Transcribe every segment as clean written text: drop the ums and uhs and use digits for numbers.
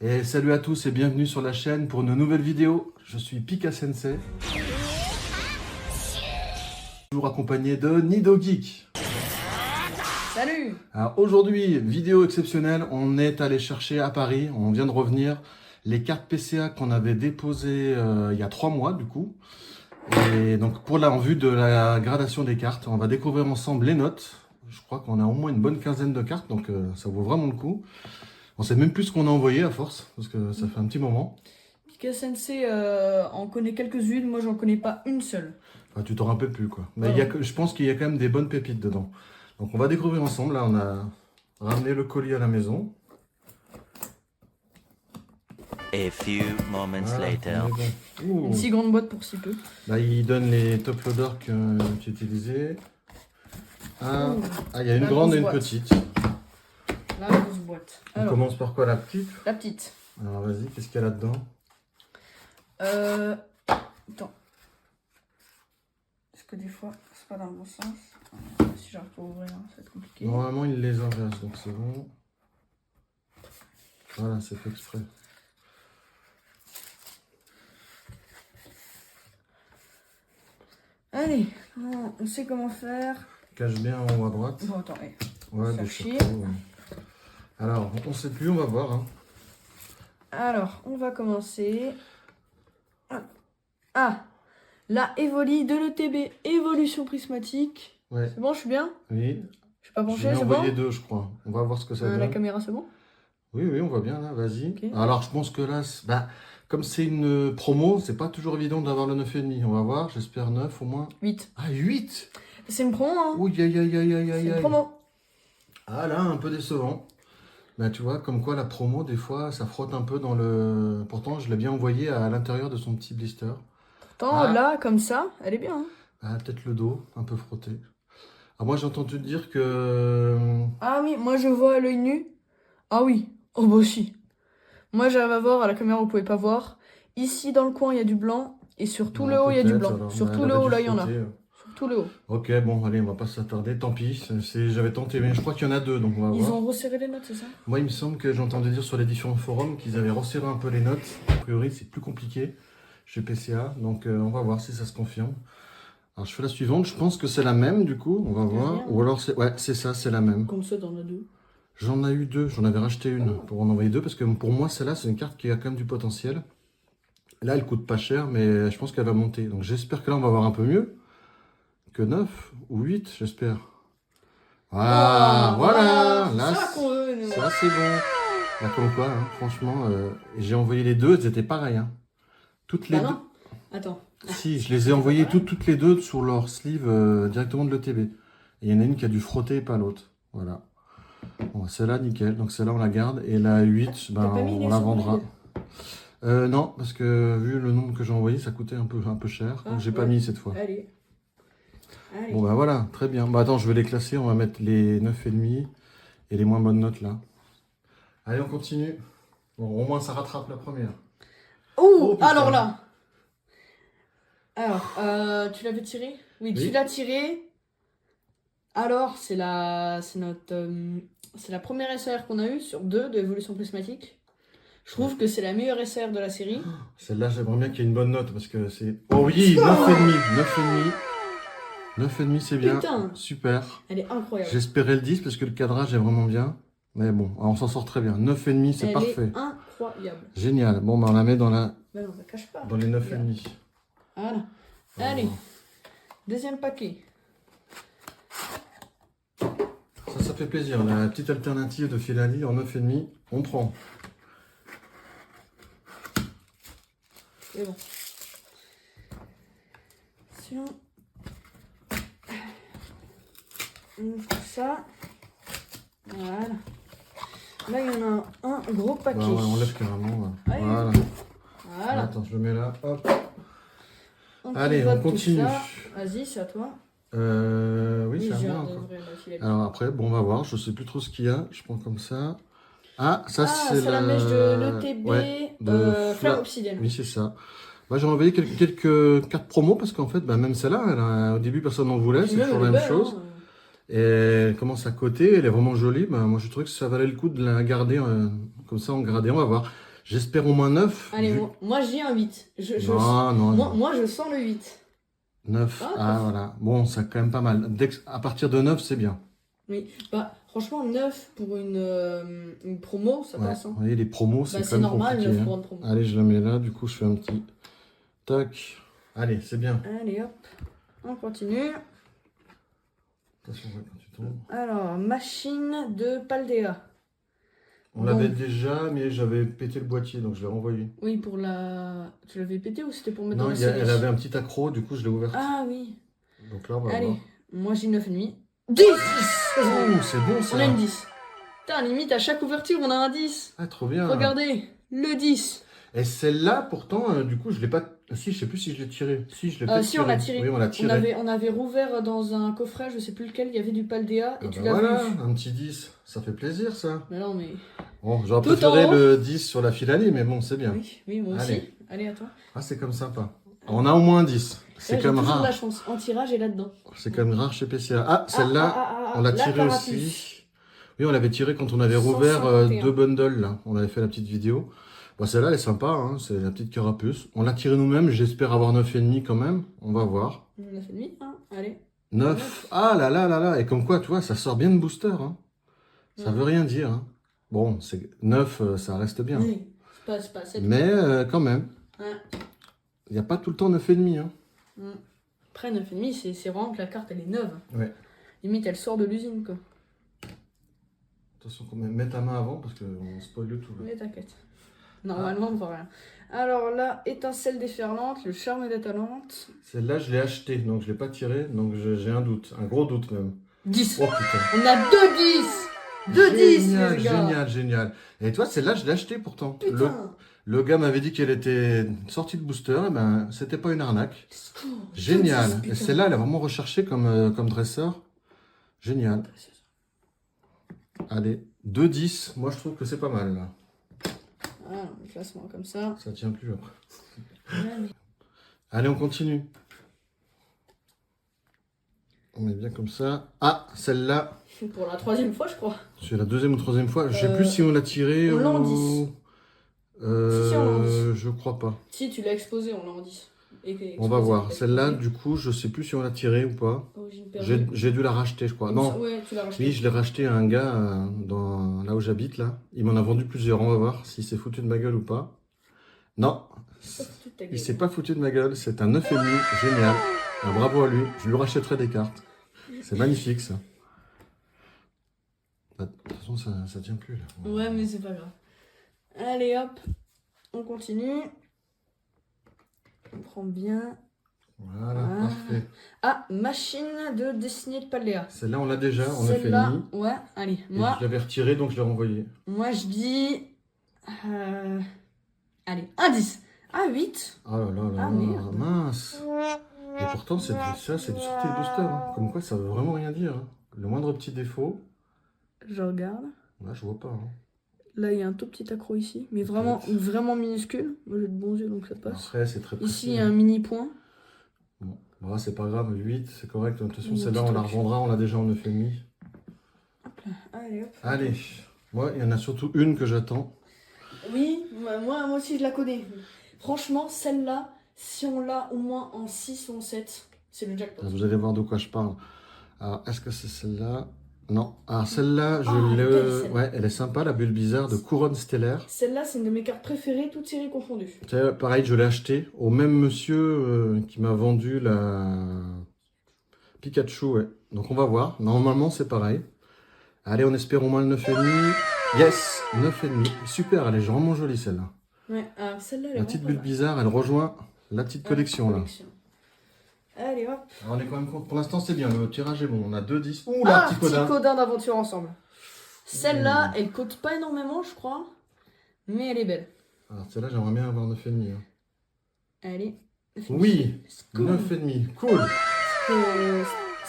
Et salut à tous et bienvenue sur la chaîne pour une nouvelle vidéo. Je suis Pika Sensei. Toujours accompagné de Nidogeek. Salut! Alors aujourd'hui, vidéo exceptionnelle, on est allé chercher à Paris, on vient de revenir, les cartes PCA qu'on avait déposées il y a 3 mois du coup. Et donc en vue de la gradation des cartes, on va découvrir ensemble les notes. Je crois qu'on a au moins une bonne quinzaine de cartes, donc ça vaut vraiment le coup. On sait même plus ce qu'on a envoyé à force, parce que ça fait un petit moment. Pika Sensei en connaît quelques-unes, moi j'en connais pas une seule. Enfin, tu t'en rappelles plus quoi. Mais Voilà. je pense qu'il y a quand même des bonnes pépites dedans. Donc on va découvrir ensemble. Là, on a ramené le colis à la maison. A few moments Voilà, later. on est bon. Ouh. Une si grande boîte pour si peu. Là, il donne les top loaders que tu utilisais. Ah, Ouh. il y a une La grande et une grosse boîte. petite. La grosse boîte. On Alors, commence par quoi, la petite? la petite. Alors vas-y, qu'est-ce qu'il y a là-dedans? Attends. Parce que des fois, c'est pas dans le bon sens. Si j'arrive pas à ouvrir, ça va être compliqué. Normalement, il les inverse, donc c'est bon. Voilà, c'est fait exprès. Allez, on sait comment faire. Cache bien en haut à droite. Bon, attends, Ouais, ça des chie. surtout, ouais. Alors, on sait plus, on va voir. Hein. Alors, on va commencer. Ah, la Evoli de l'ETB, évolution prismatique. Ouais, C'est bon, je suis bien? oui. Je suis pas J'en penché, ai c'est bon? envoyé 2, je crois. On va voir ce que ça La donne. caméra, c'est bon? Oui, oui, on voit bien là, vas-y. Ok. Alors, je pense que là, comme c'est une promo, c'est pas toujours évident d'avoir le 9,5. On va voir, j'espère 9 au moins. 8. Ah, 8! C'est une promo, hein? Ouh, aïe, aïe, aïe, aïe, C'est aïe, une aïe. promo. Ah là, un peu décevant. Ben, tu vois, comme quoi la promo, des fois, ça frotte un peu dans le... Pourtant, je l'ai bien envoyé à l'intérieur de son petit blister. Pourtant, Ah. là, comme ça, elle est bien. Hein. Ah, peut-être le dos, un peu frotté. Ah, moi, j'ai entendu dire que... Ah oui, moi je vois à l'œil nu. Ah oui, oh bah si. Moi j'arrive à voir, à la caméra vous pouvez pas voir. Ici dans le coin il y a du blanc. Et sur tout le haut il y a du peut-être, blanc. alors. Sur Ben, tout elle le avait haut dû là il y en a. frotter. Sur tout le haut. Ok, bon, allez, on va pas s'attarder, tant pis. J'avais tenté, mais je crois qu'il y en a 2, donc on va Ils voir. ont resserré les notes, c'est ça? Moi, il me semble que j'ai entendu dire sur les différents forums qu'ils avaient resserré un peu les notes. A priori, c'est plus compliqué chez PCA, donc on va voir si ça se confirme. Alors, je fais la suivante. Je pense que c'est la même, du coup. On va voir. bien. Ou alors, ouais, c'est ça, c'est la même. Comme ça t'en as deux. J'en ai eu 2. J'en avais racheté une pour en envoyer 2 parce que pour moi, celle-là, c'est une carte qui a quand même du potentiel. Là, elle coûte pas cher, mais je pense qu'elle va monter. Donc, j'espère que là, on va avoir un peu mieux que 9 ou 8, j'espère. Ah, voilà. C'est Là, ça qu'on veut, nous. ça, c'est bon. Là, comme quoi, hein, franchement, j'ai envoyé les 2, elles étaient pareilles. Hein. Toutes les Bah deux. non. Attends. Si, je les ai envoyées toutes les deux sur leur sleeve directement de l'ETB. Et il y en a une qui a dû frotter et pas l'autre. Voilà. Bon, celle-là, nickel. Donc celle-là, on la garde. Et la 8, ben, pas mis on les la sous vendra. vide? Non, parce que vu le nombre que j'ai envoyé, ça coûtait un peu cher. Ah, Donc j'ai pas ouais. mis cette fois. Allez. Allez. Bon, bah voilà, très bien. Bah attends, je vais les classer. On va mettre les 9,5 et les moins bonnes notes là. Allez, on continue. Bon, au moins, ça rattrape la première. Oh, putain. alors là. Alors, tu l'avais tiré? Oui, Oui. tu l'as tiré. Alors, c'est la première SR qu'on a eue sur 2 de évolution prismatique. Je trouve que c'est la meilleure SR de la série. Celle-là, j'aimerais bien qu'il y ait une bonne note parce que c'est... Oh oui, 9,5. 9,5, c'est bien. Putain. Super. Elle est incroyable. J'espérais le 10 parce que le cadrage est vraiment bien. Mais bon, on s'en sort très bien. 9,5, c'est Elle parfait. est incroyable. Génial. Bon, bah, on la met dans, Ben non, on la cache pas. les 9,5. Voilà. Allez. Deuxième paquet. Ça fait plaisir. La petite alternative de Filali en 9,5, on prend. C'est bon. Attention. On fait ça. Voilà. Là, il y en a un gros paquet. Bah ouais, on lève carrément. Allez. Voilà. Voilà. Attends, je le mets là. Hop. On Allez, pivote on tout continue. ça. Vas-y, c'est à toi. Oui, c'est à j'ai moi hâte encore. d'ouvrir la filette. Alors après, bon, on va voir. Je sais plus trop ce qu'il y a. Je prends comme ça. Ah, ça, Ah, c'est c'est la mèche de l'ETB ouais, de Flamme Obsidienne. Oui, c'est ça. Moi, j'ai envoyé quelques cartes promo parce qu'en fait, bah, même celle-là, au début, personne n'en voulait. C'est Puis toujours elle la est même belle, chose. hein. Et elle commence à côté. Elle est vraiment jolie. Bah, moi, je trouvais que ça valait le coup de la garder comme ça en gradé. On va voir. J'espère au moins 9. Allez, moi j'ai un 8. Non, non, non. Moi je sens le 8. 9. Ah, Ah, voilà. Bon, c'est quand même pas mal. À partir de 9, c'est bien. Oui, bah franchement 9 pour une promo, ça Ouais. passe. Hein. Vous voyez, les promos, c'est Bah, quand c'est même normal, compliqué. 9 Hein. pour une promo. Allez, je la mets là. Du coup, je fais un petit tac. Allez, c'est bien. Allez hop, on continue. Attention quand tu tombes. Alors, machine de Paldea. On Bon. l'avait déjà, mais j'avais pété le boîtier, donc je l'ai renvoyé. Oui, pour la... Tu l'avais pété ou c'était pour mettre Non, dans la série? elle avait un petit accro, du coup, je l'ai ouverte. Ah oui. Donc là, on va Allez, voir. moi j'ai 9,5. 10. Oh, c'est bon ça. On a une 10. Putain, limite, à chaque ouverture, on a un 10. Ah, trop bien. Regardez, le 10. Et celle-là, pourtant, du coup, je l'ai pas. Si, je sais plus si je l'ai tiré. Si, je l'ai peut-être Si, on l'a tiré. Oui, on l'a tiré. On avait rouvert dans un coffret, je sais plus lequel, il y avait du Paldea et Ah tu bah l'as voilà, vu. un petit 10. Ça fait plaisir, ça. Mais non, mais... Bon, j'aurais Tout préféré en haut. le 10 sur la Filali, mais bon, c'est bien. Oui, oui, moi aussi. Allez. Allez, attends. Ah, c'est comme sympa. On a au moins un 10. C'est Là, quand j'ai même toujours de la rare. chance. En tirage et là-dedans. C'est quand même rare chez PCA. Ah, celle-là, on l'a la tirée carapuce. aussi. Oui, on l'avait tiré quand on avait rouvert 151. 2 bundles, là. On avait fait la petite vidéo. Bon, celle-là, elle est sympa, hein. C'est la petite carapuce. On l'a tirée nous-mêmes. J'espère avoir 9,5 quand même. On va voir. 9,5, hein. Allez. 9. Ah là là là là. Et comme quoi, tu vois, ça sort bien de booster. Hein. Ça Ouais. veut rien dire. Hein. Bon, 9, ça reste bien. Oui, c'est pas 7. Mais quand même, Ouais. il n'y a pas tout le temps 9,5. Hein. Après, 9,5, c'est vraiment que la carte, elle est neuve. Ouais. Limite, elle sort de l'usine, quoi. Attention, quand même, mets ta main avant parce qu'on spoil le tout. Là. Mais t'inquiète. Normalement, on voit rien. Alors là, étincelle déferlante, le charme détalente. Celle-là, je l'ai achetée, donc je ne l'ai pas tirée, donc j'ai un doute, un gros doute même. 10. Oh putain. On a 2 10. 2 10, Génial, les gars. génial, génial. Et toi, celle-là, je l'ai achetée pourtant. Putain. Le gars m'avait dit qu'elle était sortie de booster, et ben, c'était pas une arnaque. Génial. 2 10, Et putain. celle-là, elle est vraiment recherchée comme dresseur. Génial. Allez, 2-10. Moi, je trouve que c'est pas mal, là. Ah, le classement comme ça. Ça tient plus après. Ouais, mais... Allez, on continue. On met bien comme ça. Ah, celle-là, Pour la 3e fois, je crois. c'est la 2e ou 3e fois. Je sais plus si on l'a tirée on ou... l'a en 10. Si, on l'a en 10. Je crois pas. Si, tu l'as exposé, on l'a en 10. On va voir. Celle-là, du coup, je sais plus si on l'a tirée ou pas. Origine perdue. J'ai dû la racheter, je crois. Non, Ouais, tu l'as racheté. oui, je l'ai racheté à un gars là où j'habite, là. Il m'en a vendu plusieurs. On va voir s'il s'est foutu de ma gueule ou pas. Non, il s'est pas foutu de ma gueule. C'est un 9,5. Génial. Bravo à lui. Je lui rachèterai des cartes. C'est magnifique, ça. De toute façon, ça tient plus, là. Ouais, mais c'est pas grave. Allez, hop. On continue. On prend bien. Voilà, Ah. parfait. Ah, machine de dessiner de Paldea. Celle-là, on l'a déjà. On a fait Celle-là, demi. ouais, allez. Et je l'avais retiré, donc je l'ai renvoyé. Moi, je dis... allez, un 10. Ah, 8. Oh là là là Ah, là, merde. mince. Et pourtant, c'est du sortie de booster. Hein. Comme quoi, ça veut vraiment rien dire. Hein. Le moindre petit défaut, Je regarde. là, je vois pas. Hein. Là, il y a un tout petit accro ici, mais vraiment, vraiment minuscule. Moi, j'ai de bons yeux, donc ça passe. Après, c'est très précis. Ici, il y a un mini point. Bon, bah, c'est pas grave, 8, c'est correct. De toute façon, Mon celle-là, petit on la truc. revendra, on l'a déjà en 9,5. Allez, hop. Allez, moi, il y en a surtout une que j'attends. Oui, moi aussi, je la connais. Franchement, celle-là, si on l'a au moins en 6 ou en 7, c'est le jackpot. Vous allez voir de quoi je parle. Alors, est-ce que c'est celle-là? Non. Alors, celle-là, Ah, elle est belle, celle-là. ouais, elle est sympa, la bulle bizarre de Couronne Stellaire. Celle-là, c'est une de mes cartes préférées, toutes séries confondues. Pareil, je l'ai acheté au même monsieur qui m'a vendu la Pikachu, ouais. Donc, on va voir. Normalement, c'est pareil. Allez, on espère au moins le 9,5. Yes, 9,5. Super, elle est vraiment jolie, celle-là. Ouais, alors celle-là, elle est La petite vraiment bulle bizarre, elle rejoint la petite collection, là. Allez, hop. Alors, on est quand même content. Pour l'instant, c'est bien. Le tirage est bon. On a 2-10. Ouh là, petit codin. Codin d'aventure ensemble. Celle-là, elle coûte pas énormément, je crois. Mais elle est belle. Alors, celle-là, j'aimerais bien avoir 9,5. Hein. Allez. Oui, Cool. 9,5. Cool.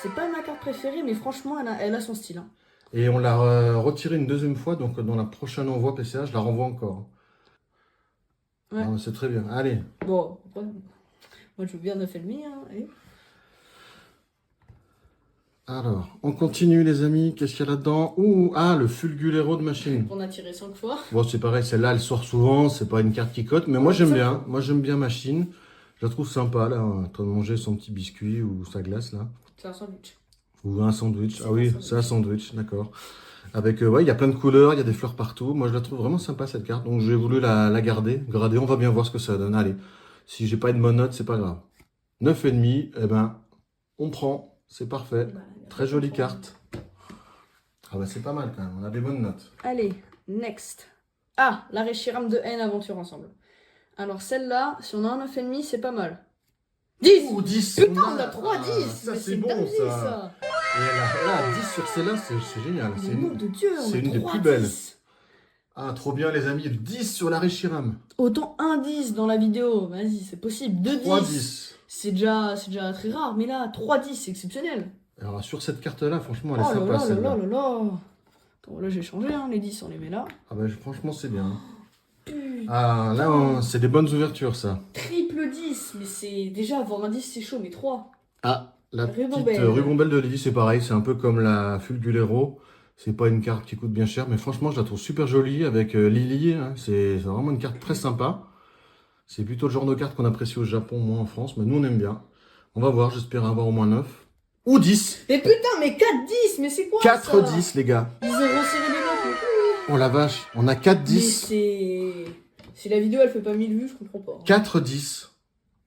C'est pas ma carte préférée, mais franchement, elle a son style. Hein. Et on l'a retiré une deuxième fois. Donc, dans la prochaine envoi PCA, je la renvoie encore. Ouais. Ah, c'est très bien. Allez. Bon, moi je veux bien 9,5. Hein. Allez. Alors, on continue les amis. Qu'est-ce qu'il y a là-dedans? Ouh, ah, le Fulgulero de machine. On a tiré 5 fois. Bon, c'est pareil, celle-là, elle sort souvent. C'est pas une carte qui cote, mais moi j'aime bien. Moi j'aime bien machine. Je la trouve sympa là, en train de manger son petit biscuit ou sa glace là. C'est un sandwich. Ou un sandwich. C'est Ah un oui, sandwich. c'est un sandwich, d'accord. Avec, ouais, il y a plein de couleurs, il y a des fleurs partout. Moi je la trouve vraiment sympa cette carte, donc j'ai voulu la garder. Grader, on va bien voir ce que ça donne. Allez, si j'ai pas une bonne note, c'est pas grave. 9,5, eh ben, on prend. C'est parfait. Bah, y a Très pas jolie de carte. Ah bah c'est pas mal quand même, on a des bonnes notes. Allez, next. Ah, la Reshiram de N Aventure ensemble. Alors celle-là, si on a un 9,5, c'est pas mal. 10. Ouh, 10. Putain, on a 3 10. Ça Mais c'est bon dingue, ça. Et là, 10 sur celle-là, c'est génial. Mais nom de Dieu, on c'est a une des 3 plus belles. 10. Ah, trop bien les amis, 10 sur la Reshiram. Autant un 10 dans la vidéo, vas-y, c'est possible. 2 3 10. 10. C'est déjà très rare, mais là, 3 10, c'est exceptionnel. Alors sur cette carte-là, franchement, elle est Oh là sympa là là celle-là. là là là. Attends, là j'ai changé, hein, les 10, on les met là. Ah bah franchement, c'est bien. Putain. Ah, là, c'est des bonnes ouvertures ça. Triple 10, mais c'est déjà avoir un 10 c'est chaud, mais 3. Ah, la Rubembelle. petite Rubembelle de Lily, c'est pareil, c'est un peu comme la Fulgulero. C'est pas une carte qui coûte bien cher, mais franchement, je la trouve super jolie avec Lily. Hein. C'est vraiment une carte très sympa. C'est plutôt le genre de carte qu'on apprécie au Japon, moins en France, mais nous on aime bien. On va voir, j'espère avoir au moins 9. Ou 10. Mais putain, mais 4 10, mais c'est quoi 4 ça 10 les gars. Ils ont resserré les notes, mais Oh la vache, on a 4 Mais 10. c'est... Si la vidéo elle fait pas 1000 vues, je comprends pas. 4 10.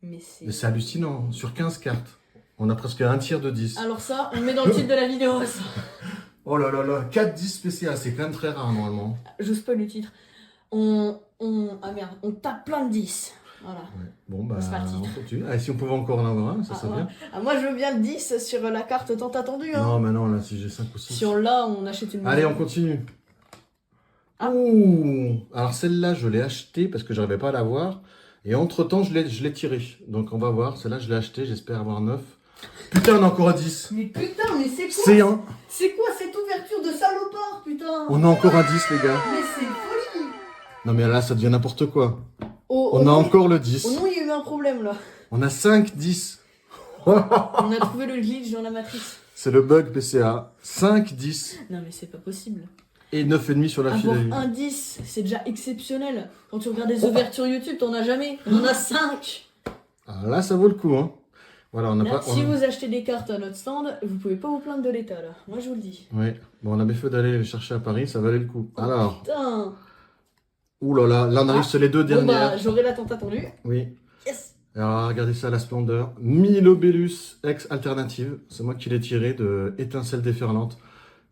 Mais c'est... Mais c'est hallucinant, sur 15 cartes. On a presque un tiers de 10. Alors ça, on le met dans le titre de la vidéo, ça. Oh là là là, 4 10 spécial, c'est quand même très rare normalement. Je spoil le titre. Ah merde, on tape plein de 10. Voilà. Ouais. Bon bah, C'est pas le titre. on continue. Ah, et si on pouvait encore en avoir un, ça serait ouais. bien. Ah, moi je veux bien le 10 sur la carte tant attendue. Hein. Non mais non, là si j'ai 5 ou 6. Si on l'a, on achète une Allez, maison. on continue. Ah. Ouh. Alors celle-là, je l'ai achetée parce que j'arrivais pas à l'avoir. Et entre-temps, je l'ai tirée. Donc on va voir. Celle-là, je l'ai achetée. J'espère avoir 9. Putain, on a encore un 10. Mais putain, mais c'est quoi C'est un. C'est quoi cette ouverture de salopard, putain On a encore un 10, les gars. Mais c'est folie. Non mais là, ça devient n'importe quoi. Au On a nom- encore le 10. Au nom, il y a eu un problème là. On a 5 10. On a trouvé le glitch dans la matrice. C'est le bug PCA. 5 10. Non mais c'est pas possible. Et 9,5 sur la Avoir file. un 10, c'est déjà exceptionnel. Quand tu regardes des ouvertures YouTube, t'en as jamais. On en a 5. Alors là, ça vaut le coup. Hein. Voilà, on n'a pas... Si vous achetez des cartes à notre stand, vous pouvez pas vous plaindre de l'état là. Moi je vous le dis. Ouais. Bon, on a bien fait d'aller les chercher à Paris. Ça valait le coup. Oh, Alors. Putain. Ouh là là. Là, on arrive sur les deux Bon dernières. bah, j'aurai l'attente attendue. Oui. Yes. Alors, regardez ça, la splendeur. Milobellus ex alternative. C'est moi qui l'ai tiré de Étincelle déferlante.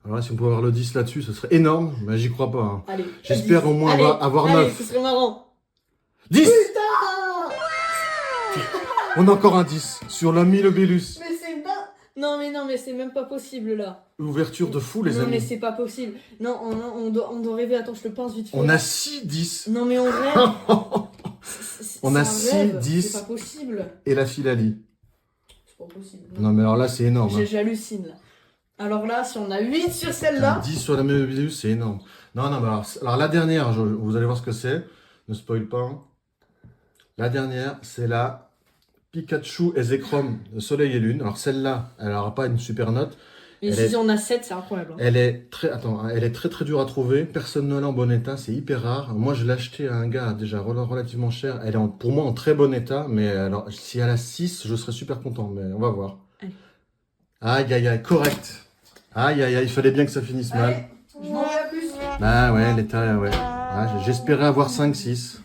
Alors là, si on pouvait avoir le 10 là-dessus, ce serait énorme. Mais j'y crois pas. Hein. Allez. J'espère 10. au moins Allez, avoir allez, 9. ce serait marrant. 10. Putain. On a encore un 10 sur la Milobellus. Mais c'est pas... Non mais c'est même pas possible là. Ouverture de fou, les non mais amis. c'est pas possible. Non, on doit rêver. Attends, je le pince vite fait. On a 6 10. Non mais on rêve. On a c'est un 6, rêve, 10. C'est pas possible. Et la Philali. C'est pas possible. Non, mais alors là, c'est énorme. Hein. J'hallucine là. Alors là, si on a 8 sur celle-là... 10 sur la Milobellus, c'est énorme. Non, non, mais alors la dernière, vous allez voir ce que c'est. Ne spoil pas. Hein. La dernière, c'est la Pikachu Ezechrome de Soleil et Lune. Alors celle-là, elle n'aura pas une super note. Mais Elle si est- on a 7, c'est incroyable. Hein. Elle est très très dure à trouver. Personne ne l'a en bon état, c'est hyper rare. Moi, je l'ai acheté à un gars déjà relativement cher. Elle est pour moi en très bon état, mais alors si elle a 6, je serais super content. Mais on va voir. Allez. Aïe aïe aïe, correct. Aïe aïe aïe, il fallait bien que ça finisse mal. Allez, je m'en vais à plus. Bah ouais, l'état, ouais. Ah, j'espérais avoir 5-6.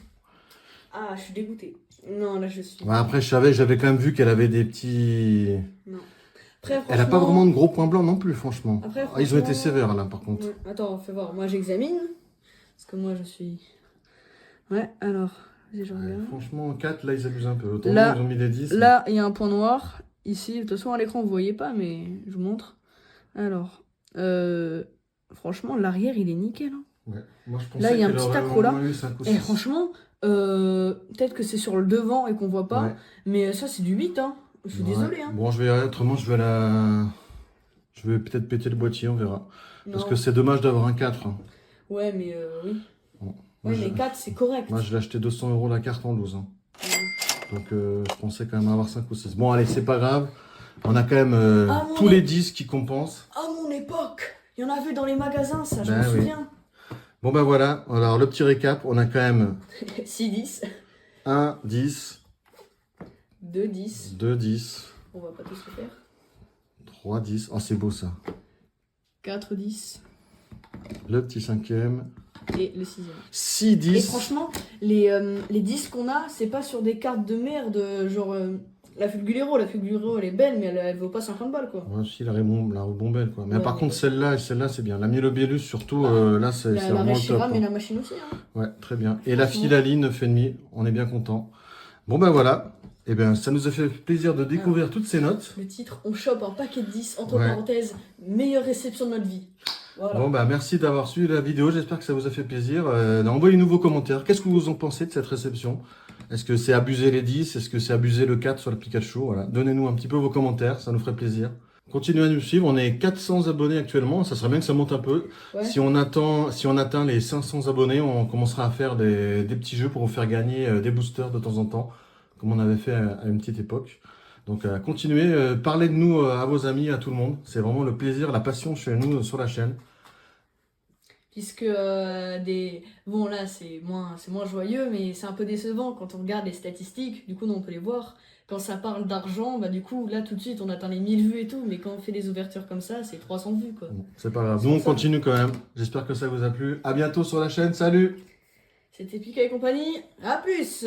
Ah, je suis dégoûtée. Non, là je suis... Ouais, après, j'avais quand même vu qu'elle avait des petits... Non. Après, Elle a pas franchement- vraiment de gros points blancs non plus, franchement. Après, Ah, ils ont été franchement- sévères là, par contre. Ouais, attends, fais voir. Moi j'examine. Parce que moi je suis... Ouais, alors... vas-y, je Ouais, regarde. franchement, 4, là, ils abusent un peu. Autant Là- ils ont mis des 10. Là, il y a un point noir. Ici, de toute façon, à l'écran, vous voyez pas, mais je vous montre. Alors, franchement, l'arrière, il est nickel. Hein. Ouais. Moi, je pensais Là, il y a un qu'elle petit aurait accro, là. au moins eu 5 ou Et 6. franchement, peut-être que c'est sur le devant et qu'on voit pas, Ouais. mais ça, c'est du 8. Hein. Je suis Ouais. désolée. Hein. Bon, autrement, je vais peut-être péter le boîtier, on verra. Parce Non. que c'est dommage d'avoir un 4. Hein. Ouais, mais oui. Bon. Ouais, Moi, mais 4, c'est correct. moi, je l'ai acheté 200 € la carte en loose. Hein. Ouais. Donc, je pensais quand même avoir 5 ou 6. Bon, allez, c'est pas grave. On a quand même Ah, mon tous Dieu. les disques qui compensent. À mon époque, il y en avait dans les magasins, ça, je Ben me oui. souviens. Bon ben voilà, alors le petit récap, on a quand même 6, 10, 1, 10, 2, 10. 2, 10, On va pas tous le faire. 3, 10. Oh c'est beau ça. 4, 10. Le petit cinquième. Et le 6e. 6, Et 10. franchement, les disques qu'on a, c'est pas sur des cartes de merde, genre la Fulgulero. La Fulgulero, elle est belle, mais elle vaut pas 50 balles, quoi. Ouais, si, la rebombelle quoi. Mais Ouais, par mais- contre celle-là et celle-là c'est bien. La Mielobellus surtout, Bah, là c'est La vraiment le top. Reshiram et Hein. la machine aussi. Hein. Ouais, très bien. Et la Franchement. Philalie 9,5, on est bien content. Bon ben voilà, et ben ça nous a fait plaisir de découvrir toutes ces notes. Le titre, on chope un paquet de 10, entre Ouais. parenthèses, meilleure réception de notre vie. Voilà. Bon bah merci d'avoir suivi la vidéo, j'espère que ça vous a fait plaisir. Envoyez-nous vos commentaires, qu'est-ce que vous en pensez de cette réception? Est-ce que c'est abusé les 10? Est-ce que c'est abusé le 4 sur le Pikachu? Voilà. Donnez-nous un petit peu vos commentaires, ça nous ferait plaisir. Continuez à nous suivre, on est 400 abonnés actuellement, ça serait bien que ça monte un peu. Ouais. Si on atteint les 500 abonnés, on commencera à faire des petits jeux pour vous faire gagner des boosters de temps en temps, comme on avait fait à une petite époque. Donc continuez, parlez de nous à vos amis, à tout le monde. C'est vraiment le plaisir, la passion chez nous sur la chaîne. Puisque Bon, là, c'est moins joyeux, mais c'est un peu décevant quand on regarde les statistiques. Du coup, nous, on peut les voir. Quand ça parle d'argent, bah du coup, là, tout de suite, on atteint les 1000 vues et tout. Mais quand on fait des ouvertures comme ça, c'est 300 vues, quoi. Bon, c'est pas grave, C'est nous on ça. continue quand même. J'espère que ça vous a plu. À bientôt sur la chaîne, salut! C'était Pika et compagnie. À plus!